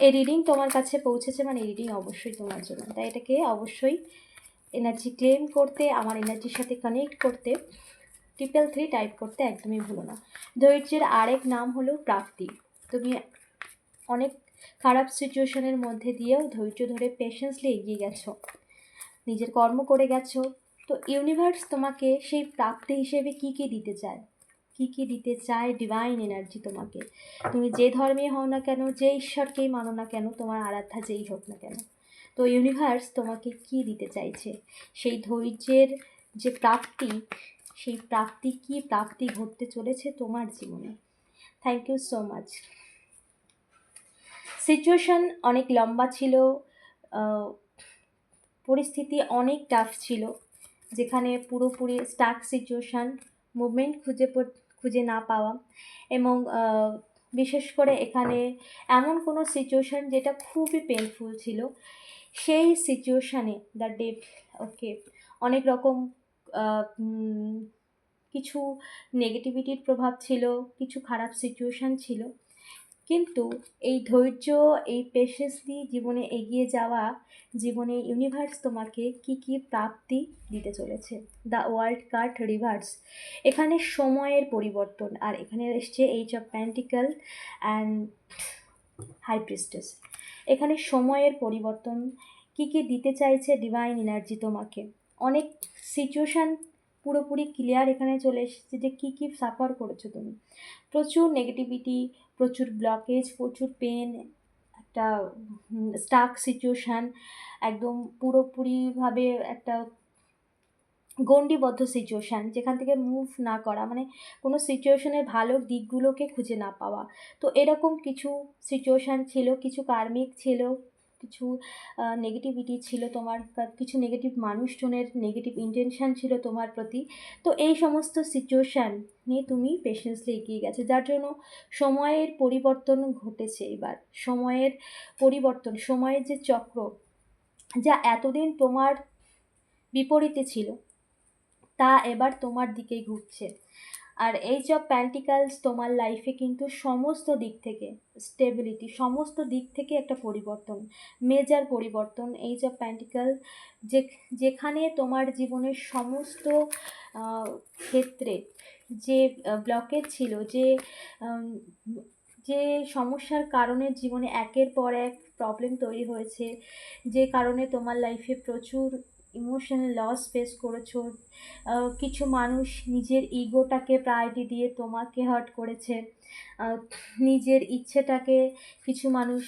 এই রিডিং তোমার কাছে পৌঁছেছে মানে এই রিডিং অবশ্যই তোমার জন্য। তাই এটাকে অবশ্যই এনার্জি ক্লেম করতে, আমার এনার্জির সাথে কানেক্ট করতে 333 টাইপ করতে একদমই ভুলো না। ধৈর্যের আরেক নাম হলো প্রাপ্তি। তুমি অনেক খারাপ সিচুয়েশনের মধ্যে দিয়েও ধৈর্য ধরে পেশেন্সলি এগিয়ে গেছো, নিজের কর্ম করে গেছো। তো ইউনিভার্স তোমাকে সেই প্রাপ্তি হিসেবে কী কী দিতে চায়, কী কী দিতে চায় ডিভাইন এনার্জি তোমাকে। তুমি যে ধর্মে হও না কেন, যে ঈশ্বরকেই মানো না কেন, তোমার আরাধ্যা যেই হোক না কেন, তো ইউনিভার্স তোমাকে কি দিতে চাইছে, সেই ধৈর্যের যে প্রাপ্তি, সেই প্রাপ্তি কি প্রাপ্তি ঘটতে চলেছে তোমার জীবনে। Thank you so much. Situation অনেক লম্বা ছিল, পরিস্থিতি অনেক টাফ ছিল, যেখানে পুরোপুরি স্টাক সিচুয়েশান, মুভমেন্ট খুঁজে না পাওয়া, এবং বিশেষ করে এখানে এমন কোনো সিচুয়েশান যেটা খুবই পেনফুল ছিল, সেই সিচুয়েশানে দ্য ডেপ ওকে অনেক রকম কিছু নেগেটিভিটির প্রভাব ছিল, কিছু খারাপ সিচুয়েশান ছিল, কিন্তু এই ধৈর্য, এই পেশেন্সলি জীবনে এগিয়ে যাওয়া, জীবনে ইউনিভার্স তোমাকে কি কি প্রাপ্তি দিতে চলেছে। দ্য ওয়ার্ল্ড কার্ড রিভার্স, এখানে সময়ের পরিবর্তন, আর এখানে এসছে eight of pentacles and high priestess. এখানে সময়ের পরিবর্তন, কি কি দিতে চাইছে ডিভাইন এনার্জি তোমাকে। অনেক সিচুয়েশান পুরোপুরি ক্লিয়ার এখানে চলে এসেছে যে কী কী সাফার করেছো তুমি। প্রচুর নেগেটিভিটি, প্রচুর ব্লকেজ, প্রচুর পেন, একটা স্টাক সিচুয়েশান, একদম পুরোপুরিভাবে একটা গণ্ডিবদ্ধ সিচুয়েশান, যেখান থেকে মুভ না করা, মানে কোনো সিচুয়েশনের ভালো দিকগুলোকে খুঁজে না পাওয়া। তো এরকম কিছু সিচুয়েশান ছিল, কিছু কার্মিক ছিল, কিছু নেগেটিভিটি ছিল তোমার, কিছু নেগেটিভ মানুষজনের নেগেটিভ ইন্টেনশান ছিল তোমার প্রতি। তো এই সমস্ত সিচুয়েশান নিয়ে তুমি পেশেন্সলি এগিয়ে গেছে, যার জন্য সময়ের পরিবর্তন ঘটেছে। এবার সময়ের পরিবর্তন, সময়ের যে চক্র, যা এতদিন তোমার বিপরীতে ছিল, তা এবার তোমার দিকেই ঘুরছে। আর এইচ অফ প্যান্টিকালস তোমার লাইফে কিন্তু সমস্ত দিক থেকে স্টেবিলিটি, সমস্ত দিক থেকে একটা পরিবর্তন, মেজর পরিবর্তন। এইচ অফ প্যান্টিকাল যেখানে তোমার জীবনের সমস্ত ক্ষেত্রে যে ব্লকেজ ছিল, যে সমস্যার কারণে জীবনে একের পর এক প্রবলেম তৈরি হয়েছে, যে কারণে তোমার লাইফে প্রচুর ইমোশনাল লস ফেস করেছো, কিছু মানুষ নিজের ইগোটাকে প্রায়োরিটি দিয়ে তোমাকে হার্ট করেছে, নিজের ইচ্ছেটাকে কিছু মানুষ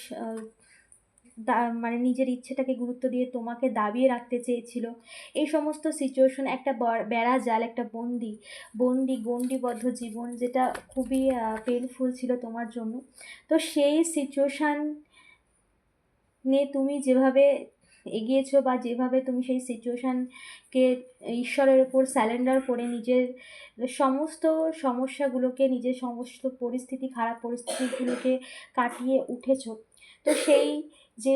মানে নিজের ইচ্ছেটাকে গুরুত্ব দিয়ে তোমাকে দাবিয়ে রাখতে চেয়েছিল। এই সমস্ত সিচুয়েশন, একটা বেড়া জাল, একটা গণ্ডিবদ্ধ জীবন, যেটা খুবই পেনফুল ছিল তোমার জন্য। তো সেই সিচুয়েশান নিয়ে তুমি যেভাবে এগিয়েছো, বা যেভাবে তুমি সেই সিচুয়েশানকে ঈশ্বরের ওপর স্যালেন্ডার করে নিজের সমস্ত সমস্যাগুলোকে, নিজের সমস্ত পরিস্থিতি, খারাপ পরিস্থিতিগুলোকে কাটিয়ে উঠেছো, তো সেই যে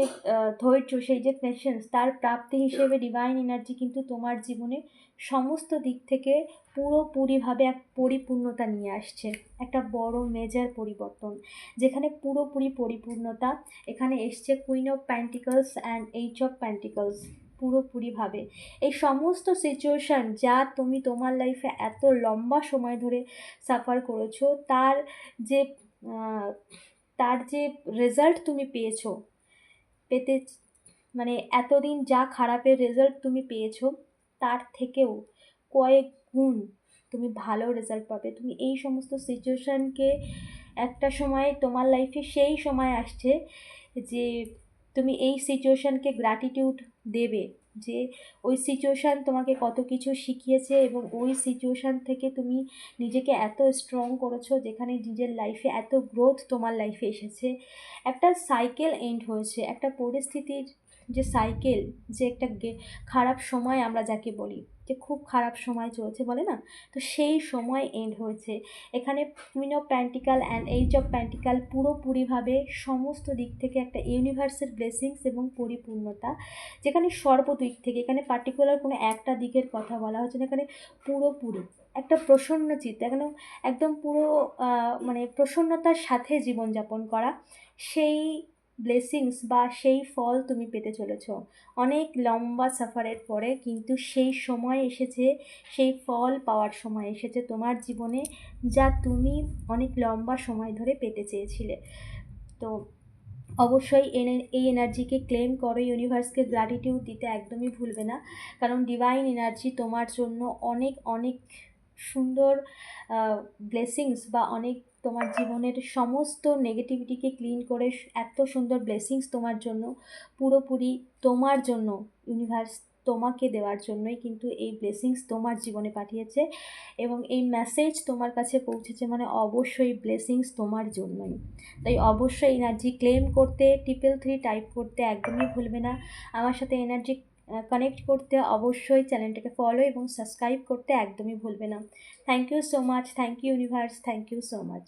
ধৈর্য, সেই যে পেশেন্স, তার প্রাপ্তি হিসেবে ডিভাইন এনার্জি কিন্তু তোমার জীবনে সমস্ত দিক থেকে পুরোপুরিভাবে এক পরিপূর্ণতা নিয়ে আসছে, একটা বড় মেজর পরিবর্তন, যেখানে পুরোপুরি পরিপূর্ণতা। এখানে এসছে queen of pentacles and H of pentacles. পুরোপুরিভাবে এই সমস্ত সিচুয়েশান যা তুমি তোমার লাইফে এত লম্বা সময় ধরে সাফার করেছো, যে তার যে রেজাল্ট তুমি পেতে, মানে এতদিন যা খারাপের রেজাল্ট তুমি পেয়েছো, তার থেকেও কয়েক গুণ তুমি ভালো রেজাল্ট পাবে। তুমি এই সমস্ত সিচুয়েশানকে একটা সময় তোমার লাইফে সেই সময় আসছে যে তুমি এই সিচুয়েশানকে গ্র্যাটিটিউড দেবে, যে ওই সিচুয়েশান তোমাকে কত কিছু শিখিয়েছে, এবং ওই সিচুয়েশান থেকে তুমি নিজেকে এত স্ট্রং করেছো, যেখানে নিজের লাইফে এত গ্রোথ তোমার লাইফে এসেছে। একটা সাইকেল এন্ড হয়েছে, একটা পরিস্থিতির যে সাইকেল, যে একটা খারাপ সময় আমরা যাকে বলি, যে খুব খারাপ সময় চলছে বলে না, তো সেই সময় এন্ড হয়েছে। এখানে queen of pentacles and H of pentacles পুরোপুরিভাবে সমস্ত দিক থেকে একটা ইউনিভার্সের ব্লেসিংস এবং পরিপূর্ণতা, যেখানে সর্বদিক থেকে, এখানে পার্টিকুলার কোনো একটা দিকের কথা বলা হচ্ছে না, এখানে পুরোপুরি একটা প্রসন্ন চিত্ত, এখানে একদম পুরো মানে প্রসন্নতার সাথে জীবনযাপন করা, সেই ব্লেসিংস বা সেই ফল তুমি পেতে চলেছো। অনেক লম্বা সাফারের পরে কিন্তু সেই সময় এসেছে, সেই ফল পাওয়ার সময় এসেছে তোমার জীবনে, যা তুমি অনেক লম্বা সময় ধরে পেতে চেয়েছিলে। তো অবশ্যই এই এনার্জিকে ক্লেম করো, ইউনিভার্সকে গ্র্যাটিটিউড দিতে একদমই ভুলবে না, কারণ ডিভাইন এনার্জি তোমার জন্য অনেক অনেক সুন্দর ব্লেসিংস বা অনেক তোমার জীবনের সমস্ত নেগেটিভিটিকে ক্লিন করে এত সুন্দর ব্লেসিংস তোমার জন্য, পুরোপুরি তোমার জন্য, ইউনিভার্স তোমাকে দেওয়ার জন্যই কিন্তু এই ব্লেসিংস তোমার জীবনে পাঠিয়েছে, এবং এই মেসেজ তোমার কাছে পৌঁছেছে মানে অবশ্যই ব্লেসিংস তোমার জন্যই। তাই অবশ্যই এনার্জি ক্লেম করতে 333 টাইপ করতে একদমই ভুলবে না। আমার সাথে এনার্জি কানেক্ট করতে অবশ্যই চ্যানেলটাকে ফলো এবং সাবস্ক্রাইব করতে একদমই ভুলবে না। Thank you so much, thank you universe, thank you so much.